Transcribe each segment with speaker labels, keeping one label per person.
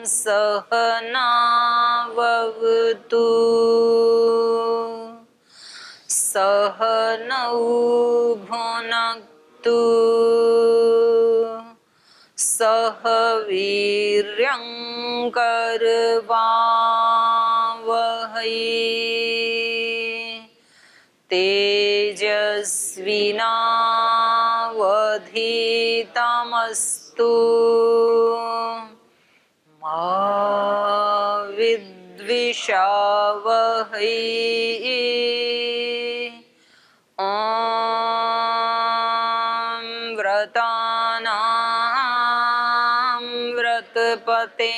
Speaker 1: सहनावतु सहनौ भुनक्तु सह वीर्यं करवावहै तेजस्विनावधीतमस्तु मा विद्विषावहै ॐ व्रतानां व्रतपते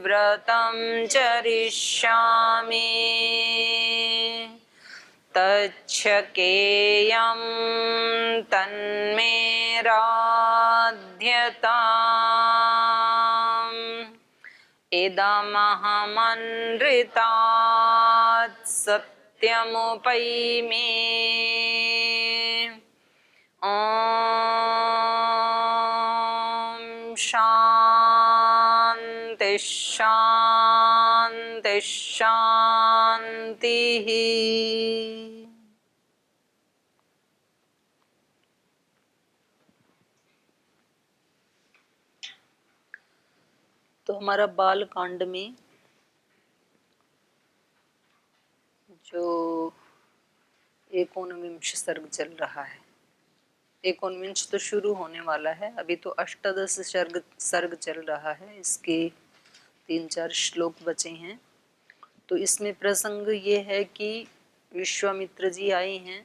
Speaker 1: व्रतं चरिष्यामि तच्छकेयं तन्मे राध्यताम् इदमहमनृतात् सत्यमुपैमि ॐ शान्ति शान्ति शान्तिः। तो हमारा बाल कांड में जो 19 सर्ग चल रहा है, 19 तो शुरू होने वाला है, अभी तो अष्टादश सर्ग चल रहा है, इसके 3-4 श्लोक बचे हैं। तो इसमें प्रसंग ये है कि विश्वामित्र जी आए हैं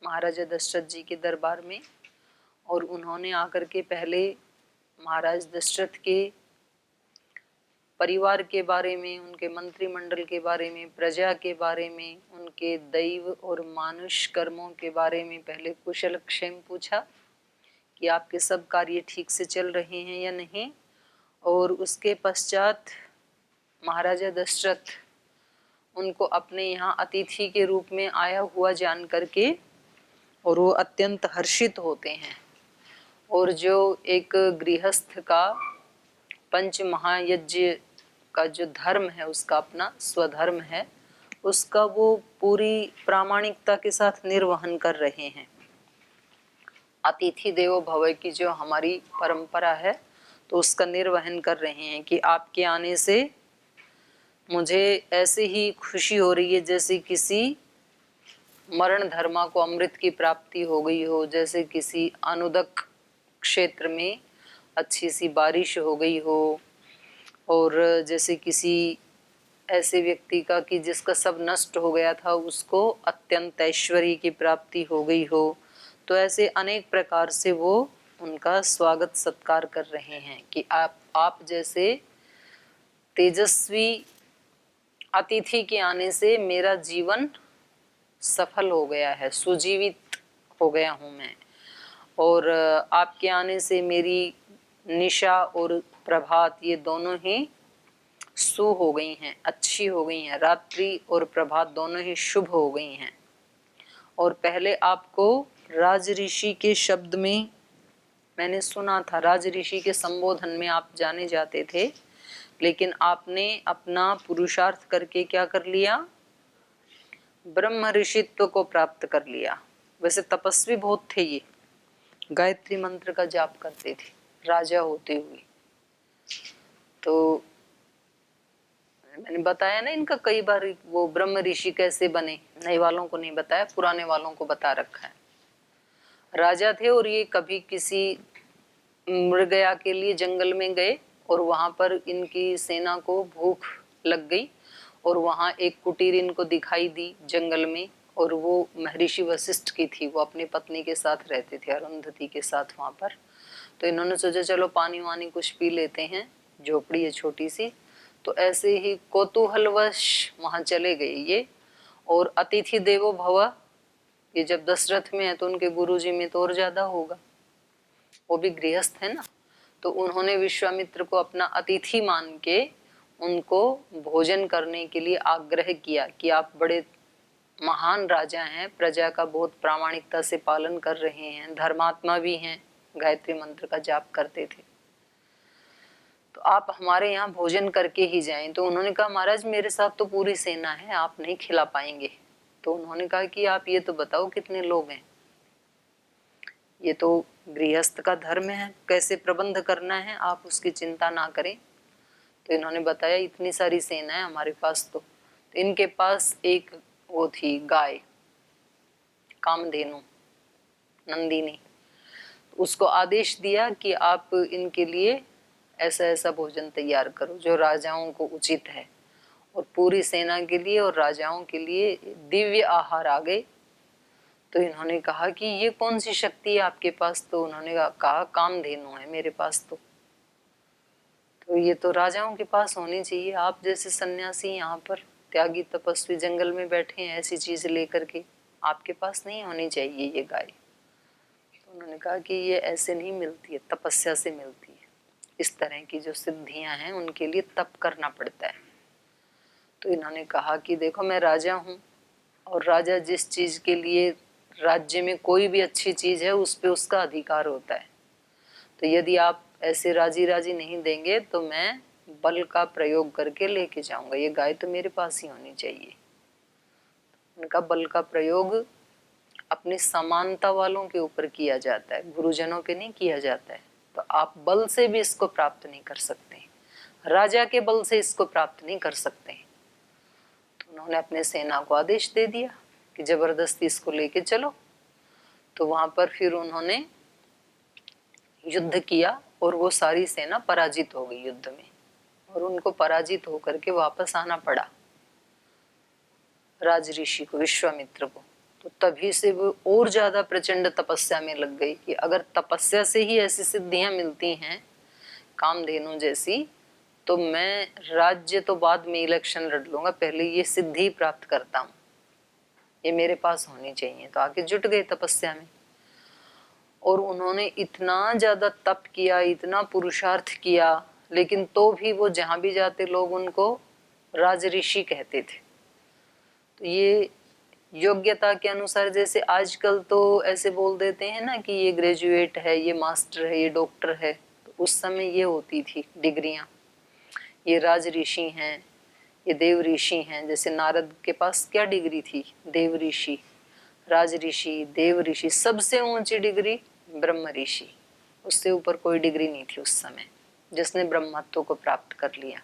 Speaker 1: महाराजा दशरथ जी के दरबार में, और उन्होंने आकर के पहले महाराज दशरथ के परिवार के बारे में, उनके मंत्रिमंडल के बारे में, प्रजा के बारे में, उनके दैव और मानुष कर्मों के बारे में पहले कुशल क्षेम पूछा कि आपके सब कार्य ठीक से चल रहे हैं या नहीं। और उसके पश्चात महाराजा दशरथ उनको अपने यहाँ अतिथि के रूप में आया हुआ जान करके और वो अत्यंत हर्षित होते हैं। और जो एक गृहस्थ का पंच महायज्ञ का जो धर्म है, उसका अपना स्वधर्म है, उसका वो पूरी प्रामाणिकता के साथ निर्वहन कर रहे हैं। अतिथि देवो भव की जो हमारी परंपरा है, तो उसका निर्वहन कर रहे हैं कि आपके आने से मुझे ऐसे ही खुशी हो रही है जैसे किसी मरण धर्मा को अमृत की प्राप्ति हो गई हो, जैसे किसी अनुदक क्षेत्र में अच्छी सी बारिश हो गई हो, और जैसे किसी ऐसे व्यक्ति का कि जिसका सब नष्ट हो गया था उसको अत्यंत ऐश्वर्य की प्राप्ति हो गई हो। तो ऐसे अनेक प्रकार से वो उनका स्वागत सत्कार कर रहे हैं कि आप जैसे तेजस्वी अतिथि के आने से मेरा जीवन सफल हो गया है, सुजीवित हो गया हूँ मैं, और आपके आने से मेरी निशा और प्रभात ये दोनों ही सु हो गई हैं, अच्छी हो गई हैं, रात्रि और प्रभात दोनों ही शुभ हो गई हैं। और पहले आपको राज ऋषि के शब्द में मैंने सुना था, राज ऋषि के संबोधन में आप जाने जाते थे, लेकिन आपने अपना पुरुषार्थ करके क्या कर लिया, ब्रह्म ऋषित्व को प्राप्त कर लिया। वैसे तपस्वी बहुत थे ये, गायत्री मंत्र का जाप करते थे राजा होते हुए। तो मैंने बताया ना इनका कई बार, वो ब्रह्म ऋषि कैसे बने, नए वालों को नहीं बताया, पुराने वालों को बता रखा है। राजा थे और ये कभी किसी मृगया के लिए जंगल में गए, और वहां पर इनकी सेना को भूख लग गई, और वहां एक कुटीर इनको दिखाई दी जंगल में, और वो महर्षि वशिष्ठ की थी, वो अपनी पत्नी के साथ रहते थे, अरुंधति के साथ वहां पर। तो इन्होंने सोचा चलो पानी वानी कुछ पी लेते हैं, झोपड़ी है छोटी सी। तो ऐसे ही कौतूहलवश वहां चले गए ये। और अतिथि देवो भव, ये जब दशरथ में है तो उनके गुरुजी में तो और ज्यादा होगा, वो भी गृहस्थ है ना। तो उन्होंने विश्वामित्र को अपना अतिथि मान के उनको भोजन करने के लिए आग्रह किया कि आप बड़े महान राजा हैं, प्रजा का बहुत प्रामाणिकता से पालन कर रहे हैं, धर्मात्मा भी हैं, गायत्री मंत्र का जाप करते थे। तो आप हमारे यहाँ भोजन करके ही जाएं। तो उन्होंने कहा महाराज मेरे साथ तो पूरी सेना है, आप नहीं खिला पाएंगे। तो उन्होंने कहा कि आप ये तो बताओ कितने लोग हैं, ये तो गृहस्थ का धर्म है, कैसे प्रबंध करना है, आप उसकी चिंता ना करें। तो इन्होंने बताया इतनी सारी सेना है हमारे पास। तो इनके पास एक वो थी गाय, कामधेनु, नंदिनी। उसको आदेश दिया कि आप इनके लिए ऐसा ऐसा भोजन तैयार करो जो राजाओं को उचित है। और पूरी सेना के लिए और राजाओं के लिए दिव्य आहार आ गए। तो इन्होंने कहा कि ये कौन सी शक्ति है आपके पास? तो उन्होंने कहा कामधेनु है मेरे पास। तो ये तो राजाओं के पास होनी चाहिए, आप जैसे सन्यासी यहाँ पर त्यागी तपस्वी जंगल में बैठे हैं ऐसी चीज लेकर के, आपके पास नहीं होनी चाहिए ये गाय। तो उन्होंने कहा कि ये ऐसे नहीं मिलती है, तपस्या से मिलती है। इस तरह की जो सिद्धियां हैं उनके लिए तप करना पड़ता है। तो इन्होंने कहा कि देखो मैं राजा हूँ, और राजा जिस चीज के लिए, राज्य में कोई भी अच्छी चीज है उस पे उसका अधिकार होता है। तो यदि आप ऐसे राजी राजी नहीं देंगे तो मैं बल का प्रयोग करके लेके जाऊंगा, ये गाय तो मेरे पास ही होनी चाहिए। उनका बल का प्रयोग अपनी समानता वालों के ऊपर किया जाता है, गुरुजनों पे नहीं किया जाता है। तो आप बल से भी इसको प्राप्त नहीं कर सकते, राजा के बल से इसको प्राप्त नहीं कर सकते। तो उन्होंने अपने सेना को आदेश दे दिया कि जबरदस्ती इसको लेके चलो। तो वहां पर फिर उन्होंने युद्ध किया और वो सारी सेना पराजित हो गई युद्ध में, और उनको पराजित होकर के वापस आना पड़ा राज ऋषि को, विश्वामित्र को। तो तभी से वो और ज्यादा प्रचंड तपस्या में लग गई कि अगर तपस्या से ही ऐसी सिद्धियां मिलती हैं कामधेनु जैसी, तो मैं राज्य तो बाद में इलेक्शन लड़ लूंगा, पहले ये सिद्धि प्राप्त करता हूँ, ये मेरे पास होनी चाहिए। तो आके जुट गए तपस्या में। और उन्होंने इतना ज्यादा तप किया, इतना पुरुषार्थ किया, लेकिन तो भी वो जहां भी जाते लोग उनको राज ऋषि कहते थे। तो ये योग्यता के अनुसार, जैसे आजकल तो ऐसे बोल देते हैं ना कि ये ग्रेजुएट है, ये मास्टर है, ये डॉक्टर है। तो उस समय ये होती थी डिग्रियां, ये राज ऋषि हैं, ये देव ऋषि हैं। जैसे नारद के पास क्या डिग्री थी? देव ऋषि, राज ऋषि, देव ऋषि। सबसे ऊंची डिग्री ब्रह्म ऋषि, उससे ऊपर कोई डिग्री नहीं थी उस समय, जिसने ब्रह्मत्व को प्राप्त कर लिया।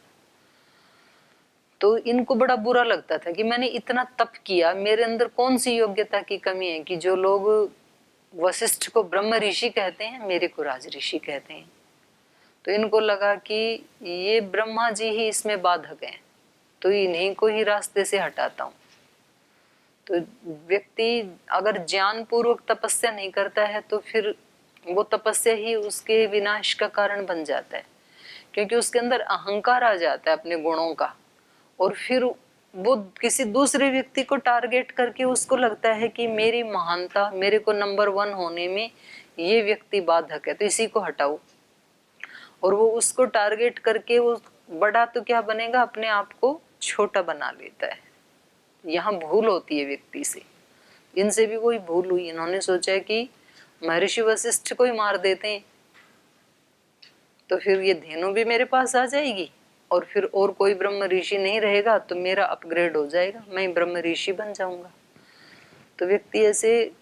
Speaker 1: तो इनको बड़ा बुरा लगता था कि मैंने इतना तप किया, मेरे अंदर कौन सी योग्यता की कमी है कि जो लोग वशिष्ठ को ब्रह्म ऋषि कहते हैं मेरे को राज ऋषि कहते हैं। तो इनको लगा कि ये ब्रह्मा जी ही इसमें बाधक हैं, तो इन्हीं को ही रास्ते से हटाता हूँ। तो व्यक्ति अगर ज्ञान पूर्वक तपस्या नहीं करता है तो फिर वो तपस्या ही उसके विनाश का कारण बन जाता है, क्योंकि उसके अंदर अहंकार आ जाता है अपने गुणों का। और फिर वो किसी दूसरे व्यक्ति को टारगेट करके उसको लगता है कि मेरी महानता, मेरे को नंबर 1 होने में ये व्यक्ति बाधक है, तो इसी को हटाओ। और वो उसको टारगेट करके वो बड़ा तो क्या बनेगा, अपने आप को छोटा बना लेता है। यहाँ भूल होती है व्यक्ति से। इनसे भी वही भूल हुई, इन्होंने सोचा कि महर्षि वशिष्ठ को ही मार देते हैं तो फिर ये धेनु भी मेरे पास आ जाएगी, और फिर और कोई ब्रह्म ऋषि नहीं रहेगा तो मेरा अपग्रेड हो जाएगा, मैं ब्रह्म ऋषि बन जाऊंगा। तो व्यक्ति ऐसे,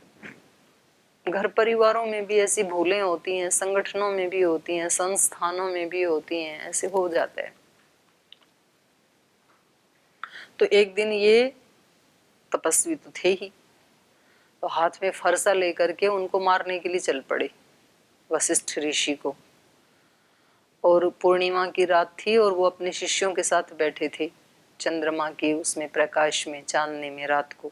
Speaker 1: घर परिवारों में भी ऐसी भूलें होती हैं, संगठनों में भी होती हैं, संस्थानों में भी होती हैं, ऐसे हो जाता है। तो एक दिन ये तपस्वी तो थे ही, तो हाथ में फरसा लेकर के उनको मारने के लिए चल पड़े वशिष्ठ ऋषि को। और पूर्णिमा की रात थी और वो अपने शिष्यों के साथ बैठे थे चंद्रमा के उसमें प्रकाश में, चांदने में रात को।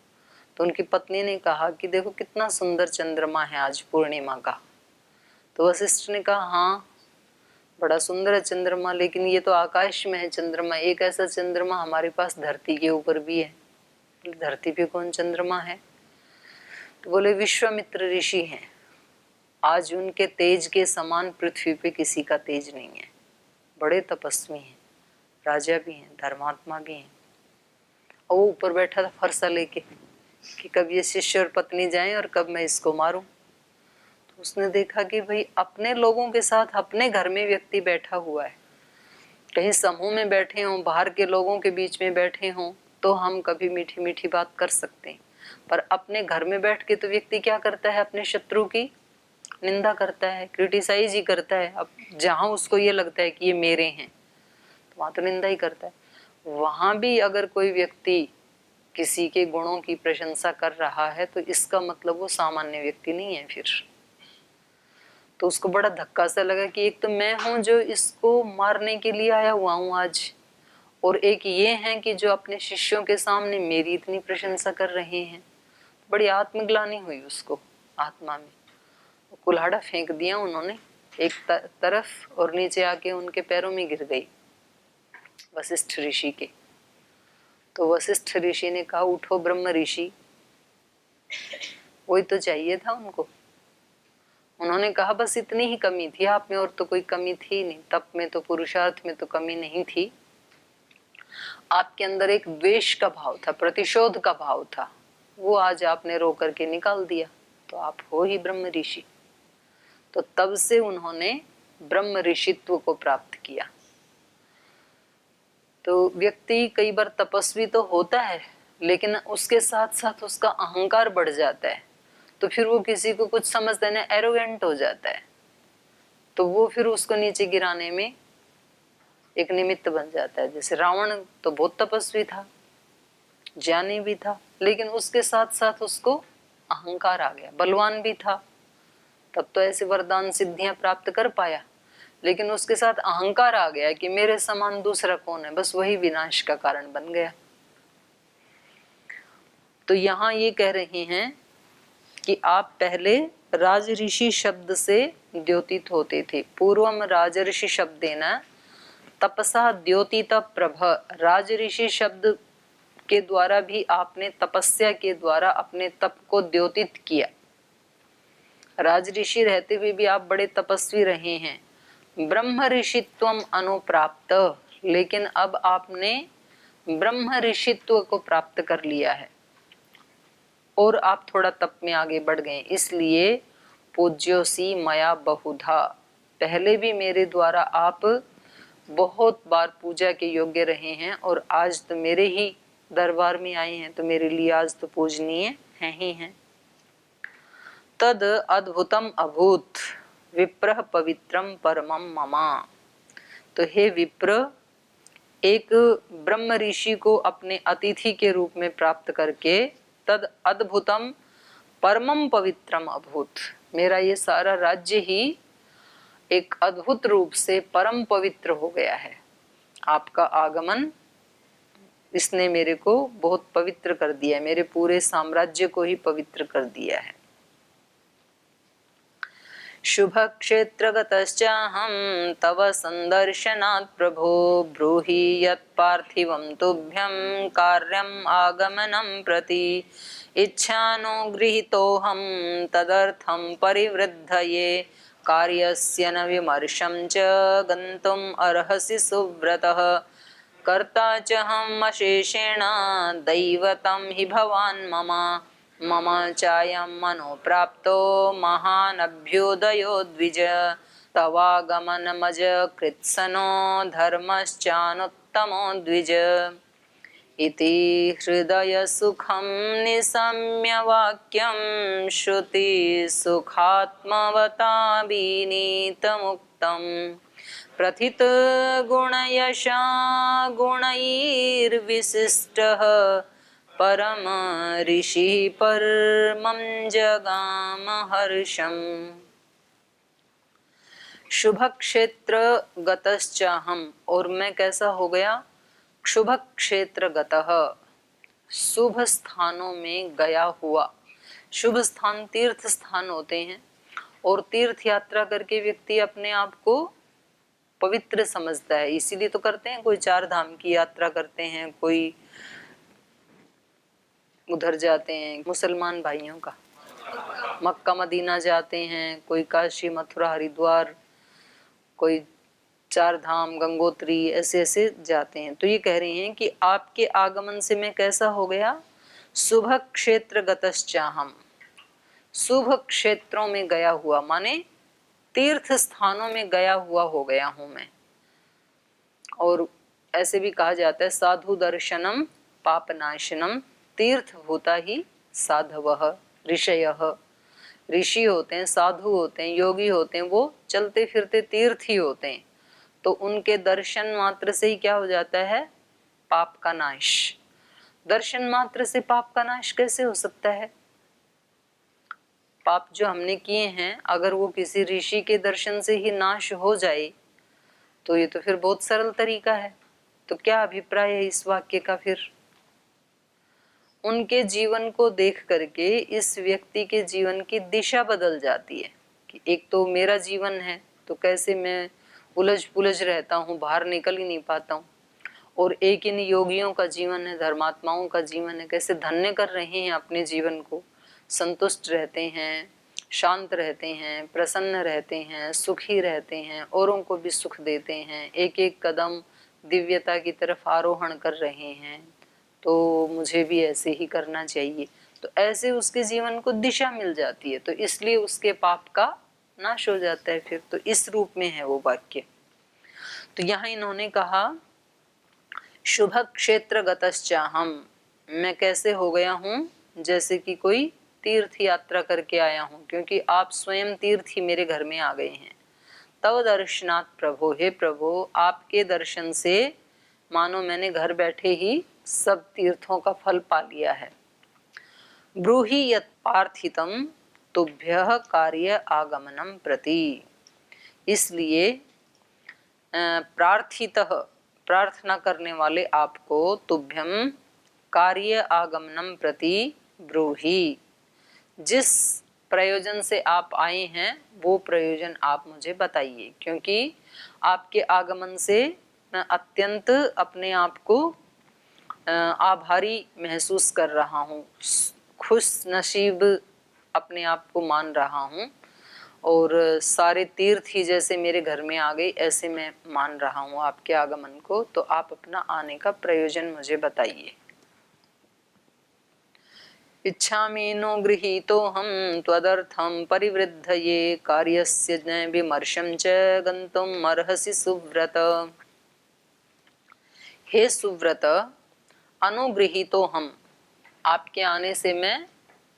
Speaker 1: तो उनकी पत्नी ने कहा कि देखो कितना सुंदर चंद्रमा है आज पूर्णिमा का। तो वशिष्ठ ने कहा हाँ बड़ा सुंदर है चंद्रमा, लेकिन ये तो आकाश में है चंद्रमा, एक ऐसा चंद्रमा हमारे पास धरती के ऊपर भी है। धरती पे कौन चंद्रमा है? तो बोले विश्वामित्र ऋषि हैं, आज उनके तेज के समान पृथ्वी पे किसी का तेज नहीं है। बड़े तपस्वी हैं, राजा भी हैं, धर्मात्मा भी हैं। और वो ऊपर बैठा था फरसा लेके कि कब ये शिष्य और पत्नी जाएं और कब मैं इसको मारूं। तो उसने देखा कि भाई अपने लोगों के साथ अपने घर में व्यक्ति बैठा हुआ है कहीं समूह में बैठे हों, बाहर के लोगों के बीच में बैठे हों, तो हम कभी मीठी मीठी बात कर सकते हैं। पर अपने घर में बैठ के तो व्यक्ति क्या करता है, अपने शत्रु की निंदा करता है, क्रिटिसाइज ही करता है। अब जहां उसको ये लगता है कि ये मेरे हैं, तो वहां तो निंदा ही करता है। वहां भी अगर कोई व्यक्ति किसी के गुणों की प्रशंसा कर रहा है तो इसका मतलब वो सामान्य व्यक्ति नहीं है। फिर तो उसको बड़ा धक्का सा लगा कि एक तो मैं हूं जो इसको मारने के लिए आया हुआ हूं आज, और एक ये हैं कि जो अपने शिष्यों के सामने मेरी इतनी प्रशंसा कर रहे हैं। बड़ी आत्मग्लानि हुई उसको आत्मा में। कुल्हाड़ा फेंक दिया उन्होंने एक तरफ और नीचे आके उनके पैरों में गिर गई वशिष्ठ ऋषि के। तो वशिष्ठ ऋषि ने कहा, उठो ब्रह्म ऋषि। वही तो चाहिए था उनको। उन्होंने कहा बस इतनी ही कमी थी आप में, और तो कोई कमी थी नहीं। तप में तो, पुरुषार्थ में तो कमी नहीं थी। आपके अंदर एक द्वेष का भाव था, प्रतिशोध का भाव था, वो आज आपने रो करके निकाल दिया, तो आप हो ही ब्रह्म ऋषि। तो तब से उन्होंने ब्रह्म ऋषित्व को प्राप्त किया। तो व्यक्ति कई बार तपस्वी तो होता है, लेकिन उसके साथ साथ उसका अहंकार बढ़ जाता है, तो फिर वो किसी को कुछ समझता है, एरोगेंट हो जाता है, तो वो फिर उसको नीचे गिराने में एक निमित्त बन जाता है। जैसे रावण तो बहुत तपस्वी था, ज्ञानी भी था, लेकिन उसके साथ साथ उसको अहंकार आ गया। बलवान भी था, तब तो ऐसे वरदान सिद्धियां प्राप्त कर पाया, लेकिन उसके साथ अहंकार आ गया कि मेरे समान दूसरा कौन है, बस वही विनाश का कारण बन गया। तो यहाँ ये कह रहे हैं कि आप पहले राज ऋषि शब्द से द्योतित होते थे। पूर्वम राजर्षि शब्देन तपसा द्योतित प्रभ। राज ऋषि शब्द के द्वारा भी आपने तपस्या के द्वारा अपने तप को द्योतित किया। राज ऋषि रहते हुए भी आप बड़े तपस्वी रहे हैं। ब्रह्म ऋषित्वम अनुप्राप्त, लेकिन अब आपने ब्रह्म ऋषित्व को प्राप्त कर लिया है और आप थोड़ा तप में आगे बढ़ गए। इसलिए पूज्योसी मया बहुधा, पहले भी मेरे द्वारा आप बहुत बार पूजा के योग्य रहे हैं, और आज तो मेरे ही दरबार में आए हैं, तो मेरे लिए आज तो पूजनीय हैं ही हैं। तद अद्भुतम अभूत विप्रः पवित्रम परमम ममा। तो हे विप्र, एक ब्रह्म ऋषि को अपने अतिथि के रूप में प्राप्त करके तद अद्भुतम परमम पवित्रम अभूत, मेरा ये सारा राज्य ही एक अद्भुत रूप से परम पवित्र हो गया है। आपका आगमन इसने मेरे को बहुत पवित्र कर दिया है, मेरे पूरे साम्राज्य को ही पवित्र कर दिया है। शुभ क्षेत्रगतश्चाहं तव संदर्शनात् प्रभो, ब्रूहि यत् पार्थिवं तुभ्यं कार्यम् आगमनं प्रति। इच्छानो गृहीतोऽहं तदर्थं परिवृद्धये, कार्यस्य न विमर्शं च गन्तुम् अर्हसि सुव्रतः। कर्ता च हम अशेषेण दैवतं हि भवान् मम। मम चायं मनो प्राप्तो महानभ्युदयो द्विज। तवागमनमज कृत्सनो धर्मश्चानुत्तमो द्विज। इति हृदय सुखं निशम्य वाक्यं श्रुति सुखात्मवता विनीतमुक्तम्। प्रथित गुणयशा गुणैर्विशिष्टः परम ऋषि परमं जगाम हर्षम्। शुभ क्षेत्र गतश्चाहम, और मैं कैसा हो गया, शुभ क्षेत्र गतः, शुभ स्थानों में गया हुआ। शुभ स्थान तीर्थ स्थान होते हैं, और तीर्थ यात्रा करके व्यक्ति अपने आप को पवित्र समझता है, इसीलिए तो करते हैं। कोई 4 धाम की यात्रा करते हैं, कोई उधर जाते हैं, मुसलमान भाइयों का मक्का मदीना जाते हैं, कोई काशी मथुरा हरिद्वार, कोई 4 धाम गंगोत्री, ऐसे ऐसे जाते हैं। तो ये कह रहे हैं कि आपके आगमन से मैं कैसा हो गया, शुभ क्षेत्र गतश्चाहम, शुभ क्षेत्रों में गया हुआ, माने तीर्थ स्थानों में गया हुआ हो गया हूं मैं। और ऐसे भी कहा जाता है साधु दर्शनम पापनाशनम तीर्थ भूता ही साधवः ऋषयः। ऋषि होते हैं, साधु होते हैं, योगी होते हैं, वो चलते फिरते तीर्थ ही होते हैं। तो उनके दर्शन मात्र से ही क्या हो जाता है? पाप का नाश। दर्शन मात्र से पाप का नाश कैसे हो सकता है? पाप जो हमने किए हैं अगर वो किसी ऋषि के दर्शन से ही नाश हो जाए तो ये तो फिर बहुत सरल तरीका है। तो क्या अभिप्राय है इस वाक्य का? फिर उनके जीवन को देख करके इस व्यक्ति के जीवन की दिशा बदल जाती है कि एक तो मेरा जीवन है तो कैसे मैं उलझ पुलझ रहता हूँ, बाहर निकल ही नहीं पाता हूँ, और एक इन योगियों का जीवन है, धर्मात्माओं का जीवन है, कैसे धन्य कर रहे हैं अपने जीवन को, संतुष्ट रहते हैं, शांत रहते हैं, प्रसन्न रहते हैं, सुखी रहते हैं, औरों को भी सुख देते हैं, एक एक कदम दिव्यता की तरफ आरोहण कर रहे हैं। तो मुझे भी ऐसे ही करना चाहिए। तो ऐसे उसके जीवन को दिशा मिल जाती है, तो इसलिए उसके पाप का नाश हो जाता है। फिर तो इस रूप में है वो वाक्य। तो यहाँ इन्होंने कहा शुभ क्षेत्र गतश्चाहम, मैं कैसे हो गया हूँ? जैसे कि कोई तीर्थ यात्रा करके आया हूँ, क्योंकि आप स्वयं तीर्थ ही मेरे घर में आ गए हैं। तव दर्शनात् प्रभो, हे प्रभो आपके दर्शन से मानो मैंने घर बैठे ही सब तीर्थों का फल पा लिया है। ब्रूहि यत् पार्थितम तुभ्यः कार्य आगमनम प्रति, इसलिए प्रार्थितः प्रार्थना करने वाले आपको तुभ्यम कार्य आगमनम प्रति ब्रूहि, जिस प्रयोजन से आप आए हैं वो प्रयोजन आप मुझे बताइए, क्योंकि आपके आगमन से मैं अत्यंत अपने आप को आभारी महसूस कर रहा हूँ, खुश नसीब अपने आप को मान रहा हूँ, और सारे तीर्थ ही जैसे मेरे घर में आ गए ऐसे मैं मान रहा हूँ आपके आगमन को। तो आप अपना आने का प्रयोजन मुझे बताइए। इच्छामि नो गृहीतोऽहं त्वदर्थं परिवृद्धये कार्यस्य न विमर्शं च गन्तुम् अर्हसि सुव्रत। हे सुव्रत, अनुगृहीतोऽहं, आपके आने से मैं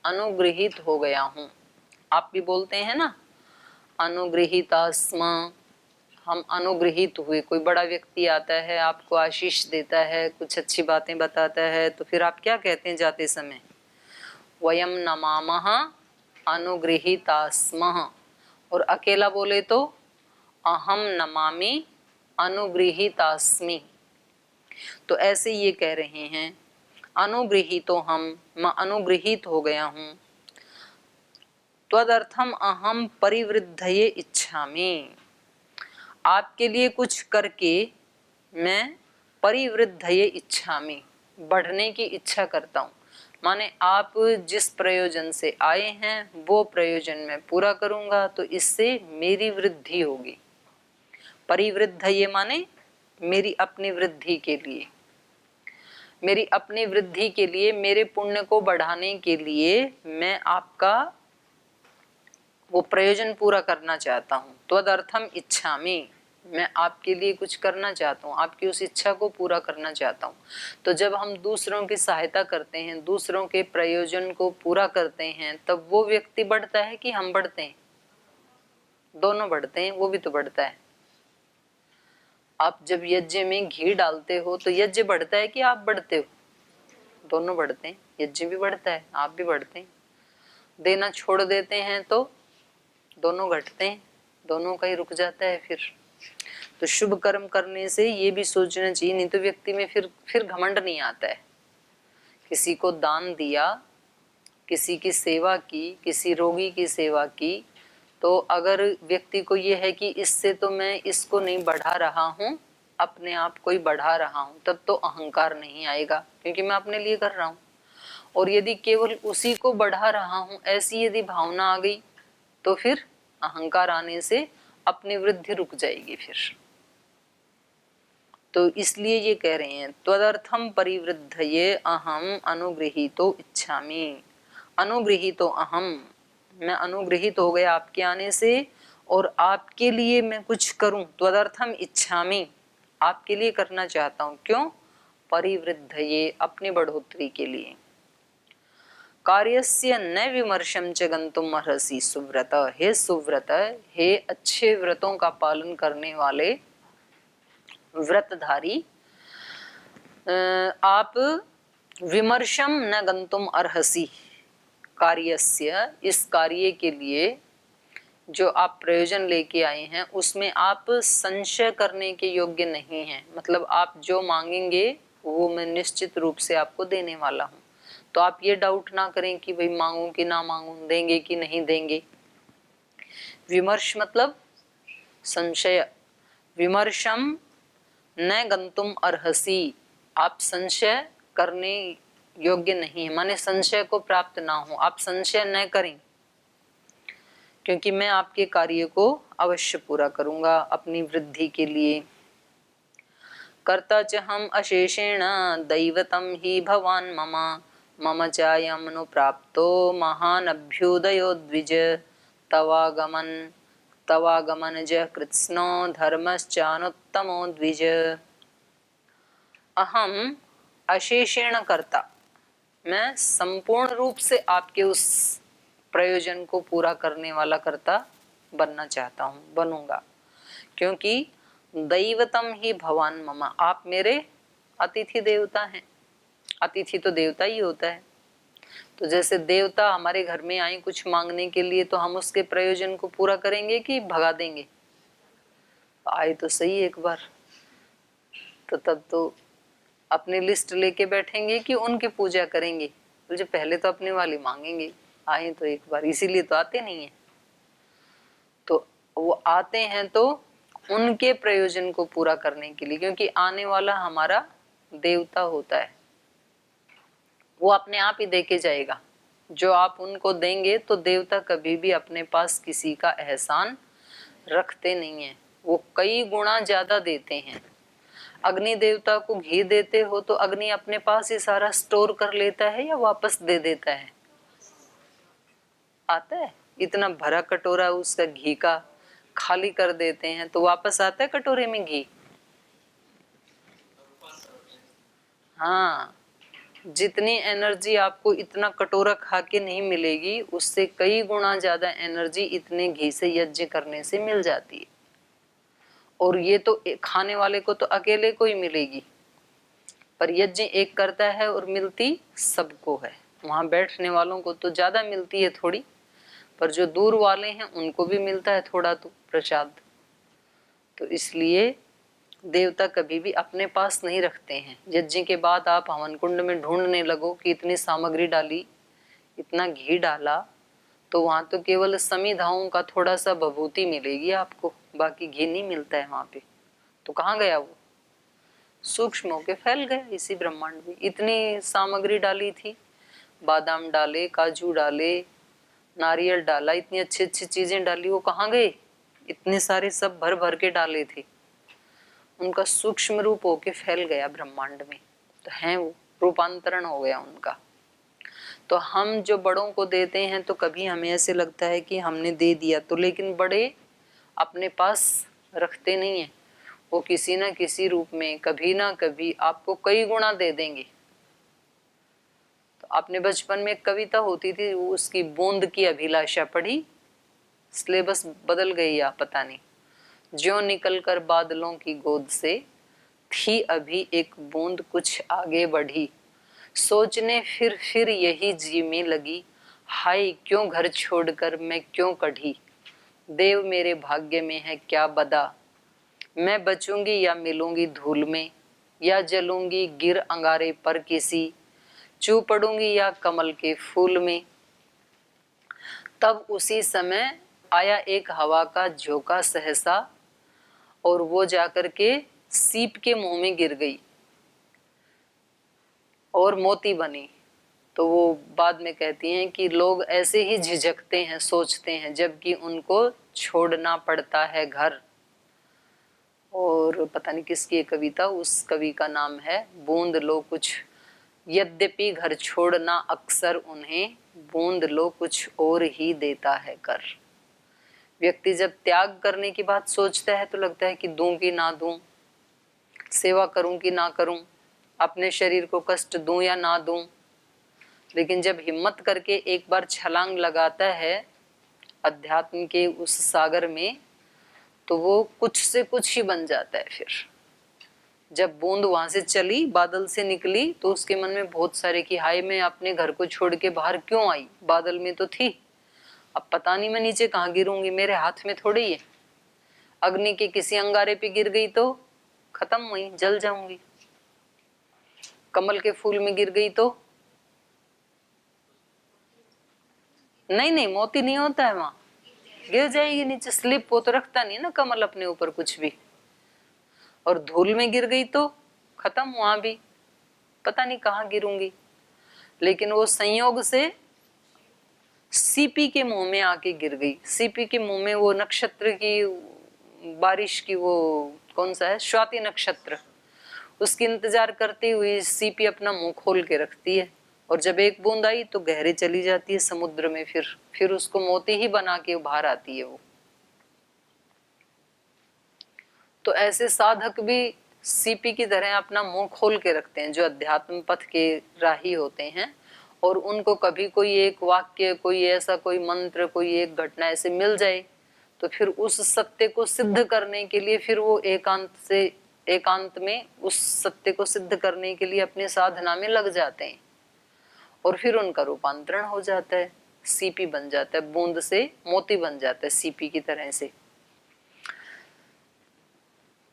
Speaker 1: अनुगृहित हो गया हूँ। आप भी बोलते हैं ना अनुगृहीतास्म, हम अनुगृहित हुए। कोई बड़ा व्यक्ति आता है, आपको आशीष देता है, कुछ अच्छी बातें बताता है, तो फिर आप क्या कहते हैं जाते समय? वयम नमामः अनुगृहीतास्मः। और अकेला बोले तो अहम नमामि अनुगृहीतास्मि। तो ऐसे ये कह रहे हैं अनुगृहीतो हम, मैं अनुगृहित हो गया हूँ। त्वदर्थम अहम परिवृद्धये इच्छामि, आपके लिए कुछ करके मैं परिवृद्धये इच्छामि, बढ़ने की इच्छा करता हूँ। माने आप जिस प्रयोजन से आए हैं वो प्रयोजन मैं पूरा करूंगा तो इससे मेरी वृद्धि होगी। परिवृद्धये माने मेरी अपनी वृद्धि के लिए, मेरी अपनी वृद्धि के लिए, मेरे पुण्य को बढ़ाने के लिए मैं आपका वो प्रयोजन पूरा करना चाहता हूँ। त्वदर्थम इच्छामि, मैं आपके लिए कुछ करना चाहता हूँ, आपकी उस इच्छा को पूरा करना चाहता हूँ। तो जब हम दूसरों की सहायता करते हैं, दूसरों के प्रयोजन को पूरा करते हैं, तब वो व्यक्ति बढ़ता है कि हम बढ़ते हैं? दोनों बढ़ते हैं, वो भी तो बढ़ता है। आप जब यज्ञ में घी डालते हो तो यज्ञ बढ़ता है कि आप बढ़ते हो? दोनों बढ़ते हैं, यज्ञ भी बढ़ता है, आप भी बढ़ते हैं। देना छोड़ देते हैं तो दोनों घटते हैं, दोनों का ही रुक जाता है। फिर तो शुभ कर्म करने से ये भी सोचना चाहिए, नहीं तो व्यक्ति में फिर घमंड नहीं आता है। किसी को दान दिया, किसी की सेवा की, किसी रोगी की सेवा की, तो अगर व्यक्ति को ये है कि इससे तो मैं इसको नहीं बढ़ा रहा हूँ, अपने आप को ही बढ़ा रहा हूँ, तब तो अहंकार नहीं आएगा, क्योंकि मैं अपने लिए कर रहा हूँ। और यदि केवल उसी को बढ़ा रहा हूँ ऐसी यदि भावना आ गई तो फिर अहंकार आने से अपनी वृद्धि रुक जाएगी। फिर तो इसलिए ये कह रहे हैं त्वदर्थम परिवृद्धये अहम अनुगृहीतो इच्छामि। अनुगृहीतो अहम, मैं अनुगृहित हो गया आपके आने से, और आपके लिए मैं कुछ करूं। त्वदर्थम इच्छामि, आपके लिए करना चाहता हूँ। क्यों? परिवृद्ध, ये अपनी बढ़ोतरी के लिए। कार्यस्य न विमर्शम च गंतुम अर्हसि सुव्रत, हे सुव्रत, हे अच्छे व्रतों का पालन करने वाले व्रतधारी, आप विमर्शम न गंतुम अर्हसि, कार्यस्य, इस कार्य के लिए जो आप प्रयोजन लेके आए हैं उसमें आप संशय करने के योग्य नहीं हैं। मतलब आप जो मांगेंगे वो मैं निश्चित रूप से आपको देने वाला हूँ। तो आप ये डाउट ना करें कि भाई मांगूं कि ना मांगूं, देंगे कि नहीं देंगे। विमर्श मतलब संशय। विमर्शम न गंतुम अर्हसि, आप संशय करने योग्य नहीं है, माने संशय को प्राप्त ना हो, आप संशय न करें, क्योंकि मैं आपके कार्य को अवश्य पूरा करूंगा अपनी वृद्धि के लिए। कर्ता च हम अशेषेण दैवतम ही भवान मम, मम चायमनु प्राप्तो महान अभ्युदयो द्विज, तवागमन ज कृत्स्नो धर्मश्चानुत्तमो द्विज। अहम अशेषेण कर्ता, मैं संपूर्ण रूप से आपके उस प्रयोजन को पूरा करने वाला कर्ता बनना चाहता हूँ, बनूंगा। क्योंकि दैवतम ही भवान मम, आप मेरे अतिथि देवता हैं। अतिथि तो देवता ही होता है। तो जैसे देवता हमारे घर में आए कुछ मांगने के लिए, तो हम उसके प्रयोजन को पूरा करेंगे कि भगा देंगे? आए तो सही एक बार, तो तब तो अपनी लिस्ट लेके बैठेंगे कि उनकी पूजा करेंगे? तो जो पहले तो अपने वाली मांगेंगे, आए तो एक बार, इसीलिए तो आते नहीं है। तो वो आते हैं तो उनके प्रयोजन को पूरा करने के लिए, क्योंकि आने वाला हमारा देवता होता है, वो अपने आप ही देके जाएगा। जो आप उनको देंगे तो देवता कभी भी अपने पास किसी का एहसान रखते नहीं है, वो कई गुना ज्यादा देते हैं। अग्नि देवता को घी देते हो तो अग्नि अपने पास ही सारा स्टोर कर लेता है या वापस दे देता है? आता है, इतना भरा कटोरा उसका घी का खाली कर देते हैं तो वापस आता है कटोरे में घी? हाँ, जितनी एनर्जी आपको इतना कटोरा खा के नहीं मिलेगी, उससे कई गुना ज्यादा एनर्जी इतने घी से यज्ञ करने से मिल जाती है। और ये तो खाने वाले को तो अकेले को ही मिलेगी, पर यज्ञ एक करता है और मिलती सबको है। वहां बैठने वालों को तो ज्यादा मिलती है थोड़ी, पर जो दूर वाले हैं उनको भी मिलता है थोड़ा तो प्रसाद। तो इसलिए देवता कभी भी अपने पास नहीं रखते हैं। यज्ञ के बाद आप हवन कुंड में ढूंढने लगो कि इतनी सामग्री डाली, इतना घी डाला, तो वहां तो केवल समिधाओं का थोड़ा सा भभूति मिलेगी आपको, बाकी घी नहीं मिलता है वहां पे। तो कहाँ गया वो? सूक्ष्म होके फैल गया इसी ब्रह्मांड में। इतनी सामग्री डाली थी, बादाम डाले, काजू डाले, नारियल डाला, इतनी अच्छी अच्छी चीजें डाली, वो कहाँ गए? इतने सारे सब भर भर के डाले थे, उनका सूक्ष्म रूप होके फैल गया ब्रह्मांड में, तो है वो, रूपांतरण हो गया उनका। तो हम जो बड़ों को देते हैं तो कभी हमें ऐसे लगता है कि हमने दे दिया तो, लेकिन बड़े अपने पास रखते नहीं है, वो किसी ना किसी रूप में कभी ना कभी आपको कई गुना दे देंगे। तो आपने बचपन में एक कविता होती थी, वो उसकी बूंद की अभिलाषा पढ़ी? सिलेबस बदल गई या पता नहीं। ज्यों निकलकर बादलों की गोद से, थी अभी एक बूंद कुछ आगे बढ़ी, सोचने फिर यही जी में लगी, हाय क्यों घर छोड़कर मैं क्यों कढ़ी, देव मेरे भाग्य में है क्या बदा, मैं बचूंगी या मिलूंगी धूल में, या जलूंगी गिर अंगारे पर किसी, चू पड़ूंगी या कमल के फूल में। तब उसी समय आया एक हवा का झोंका सहसा, और वो जाकर के सीप के मुंह में गिर गई और मोती बनी। तो वो बाद में कहती हैं कि लोग ऐसे ही झिझकते हैं, सोचते हैं, जबकि उनको छोड़ना पड़ता है घर। और पता नहीं किसकी ये कविता, उस कवि का नाम है बूंद लो कुछ, यद्यपि घर छोड़ना अक्सर उन्हें, बूंद लो कुछ और ही देता है कर। व्यक्ति जब त्याग करने की बात सोचता है तो लगता है कि दूं कि ना दूं, सेवा करूं कि ना करूं, अपने शरीर को कष्ट दूं या ना दूं। लेकिन जब हिम्मत करके एक बार छलांग लगाता है अध्यात्म के उस सागर में, तो वो कुछ से कुछ ही बन जाता है। फिर जब बूंद वहां से चली, बादल से निकली, तो उसके मन में बहुत सारे कि हाय मैं अपने घर को छोड़ के बाहर क्यों आई, बादल में तो थी, अब पता नहीं मैं नीचे कहाँ गिरूंगी, मेरे हाथ में थोड़ी है। अग्नि के किसी अंगारे पे गिर गई तो खत्म हुई, जल जाऊंगी। कमल के फूल में गिर गई तो नहीं नहीं, मोती नहीं होता है वहां, गिर जाएगी नीचे, स्लिप वो तो रखता नहीं ना कमल अपने ऊपर कुछ भी। और धूल में गिर गई तो खत्म, वहां भी पता नहीं कहाँ गिरूंगी। लेकिन वो संयोग से सीपी के मुंह में आके गिर गई। सीपी के मुंह में वो नक्षत्र की बारिश की, वो कौन सा है, स्वाति नक्षत्र, उसकी इंतजार करती हुई सीपी अपना मुंह खोल के रखती है। और जब एक बूंद आई तो गहरे चली जाती है समुद्र में, फिर उसको मोती ही बना के बाहर आती है वो। तो ऐसे साधक भी सीपी की तरह अपना मुंह खोल के रखते हैं, जो अध्यात्म पथ के राही होते हैं। और उनको कभी कोई एक वाक्य, कोई ऐसा कोई मंत्र, कोई एक घटना ऐसे मिल जाए, तो फिर उस सत्य को सिद्ध करने के लिए फिर वो एकांत में उस सत्य को सिद्ध करने के लिए अपने साधना में लग जाते हैं। और फिर उनका रूपांतरण हो जाता है, सीपी बन जाता है, बूंद से मोती बन जाता है सीपी की तरह से।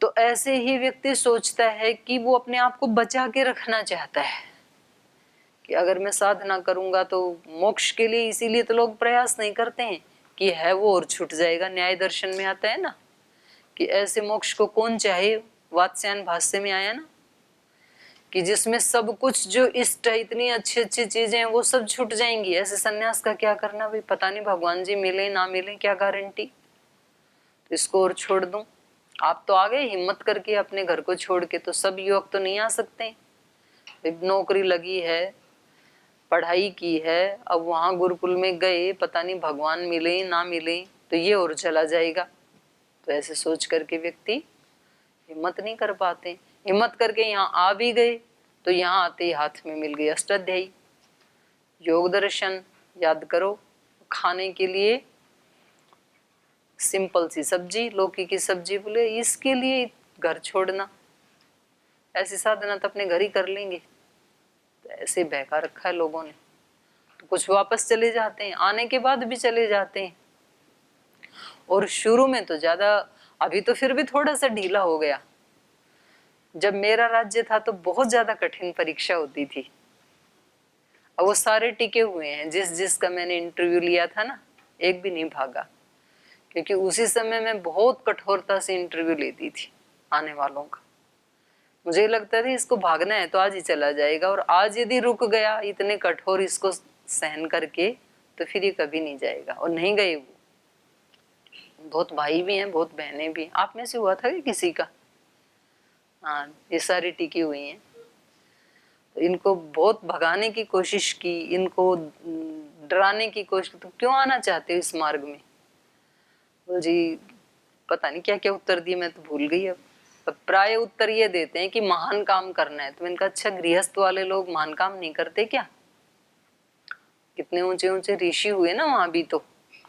Speaker 1: तो ऐसे ही व्यक्ति सोचता है कि वो अपने आप को बचा के रखना चाहता है कि अगर मैं साधना करूंगा तो मोक्ष के लिए, इसीलिए तो लोग प्रयास नहीं करते हैं कि है वो और छूट जाएगा। न्याय दर्शन में आता है ना कि ऐसे मोक्ष को कौन चाहे, वात्स्यायन भाष्य में आया ना कि जिसमें सब कुछ जो इष्ट है, इतनी अच्छी अच्छी चीजें हैं, वो सब छूट जाएंगी। ऐसे सन्यास का क्या करना भाई, पता नहीं भगवान जी मिले ना मिले, क्या गारंटी, तो इसको और छोड़ दूं। आप तो आ गए हिम्मत करके अपने घर को छोड़ के, तो सब युवक तो नहीं आ सकते। नौकरी लगी है, पढ़ाई की है, अब वहां गुरुकुल में गए, पता नहीं भगवान मिले ना मिले, तो ये और चला जाएगा। तो ऐसे सोच करके व्यक्ति हिम्मत नहीं कर पाते। हिम्मत करके यहाँ आ भी गए तो यहाँ आते ही हाथ में मिल गई अष्टाध्यायी योग दर्शन। याद करो, खाने के लिए सिंपल सी सब्जी, लौकी की सब्जी, बोले इसके लिए घर छोड़ना, ऐसी साधना तो अपने घर ही कर लेंगे। तो ऐसे बहका रखा है लोगों ने। तो कुछ वापस चले जाते हैं, आने के बाद भी चले जाते हैं। और शुरू में तो ज्यादा, अभी तो फिर भी थोड़ा सा ढीला हो गया। जब मेरा राज्य था तो बहुत ज्यादा कठिन परीक्षा होती थी। अब वो सारे टिके हुए हैं, जिसका मैंने इंटरव्यू लिया था ना, एक भी नहीं भागा। क्योंकि उसी समय मैं बहुत कठोरता से इंटरव्यू लेती थी आने वालों का। मुझे लगता था इसको भागना है तो आज ही चला जाएगा, और आज यदि रुक गया इतने कठोर इसको सहन करके, तो फिर ये कभी नहीं जाएगा। और नहीं गए वो। बहुत भाई भी हैं, बहुत बहनें भी हैं। आप में से हुआ था कि किसी का? हाँ, ये सारी टिकी हुई हैं। तो इनको बहुत भगाने की कोशिश की, इनको डराने की कोशिश की, तो क्यों आना चाहते हो इस मार्ग में? बोल जी पता नहीं क्या क्या उत्तर दिए, मैं तो भूल गई। अब प्राय उत्तर ये देते हैं कि महान काम करना है। तो इनका अच्छा, गृहस्थ वाले लोग महान काम नहीं करते क्या? कितने ऊंचे ऊंचे ऋषि हुए ना वहां भी, तो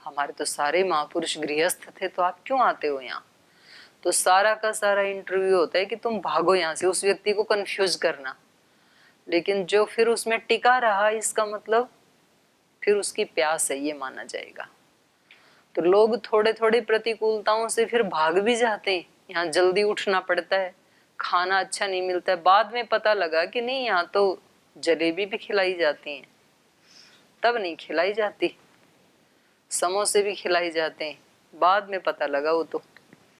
Speaker 1: हमारे तो सारे महापुरुष गृहस्थ थे, तो आप क्यों आते हो यहाँ? तो सारा का सारा इंटरव्यू होता है कि तुम भागो यहाँ से, उस व्यक्ति को कंफ्यूज करना। लेकिन जो फिर उसमें टिका रहा, इसका मतलब फिर उसकी प्यास है, ये माना जाएगा। तो लोग थोड़े थोड़े प्रतिकूलताओं से फिर भाग भी जाते हैं। यहाँ जल्दी उठना पड़ता है, खाना अच्छा नहीं मिलता है। बाद में पता लगा कि नहीं, यहाँ तो जलेबी भी खिलाई जाती हैं, तब नहीं खिलाई जाती, समोसे भी खिलाई जाते हैं, बाद में पता लगा वो तो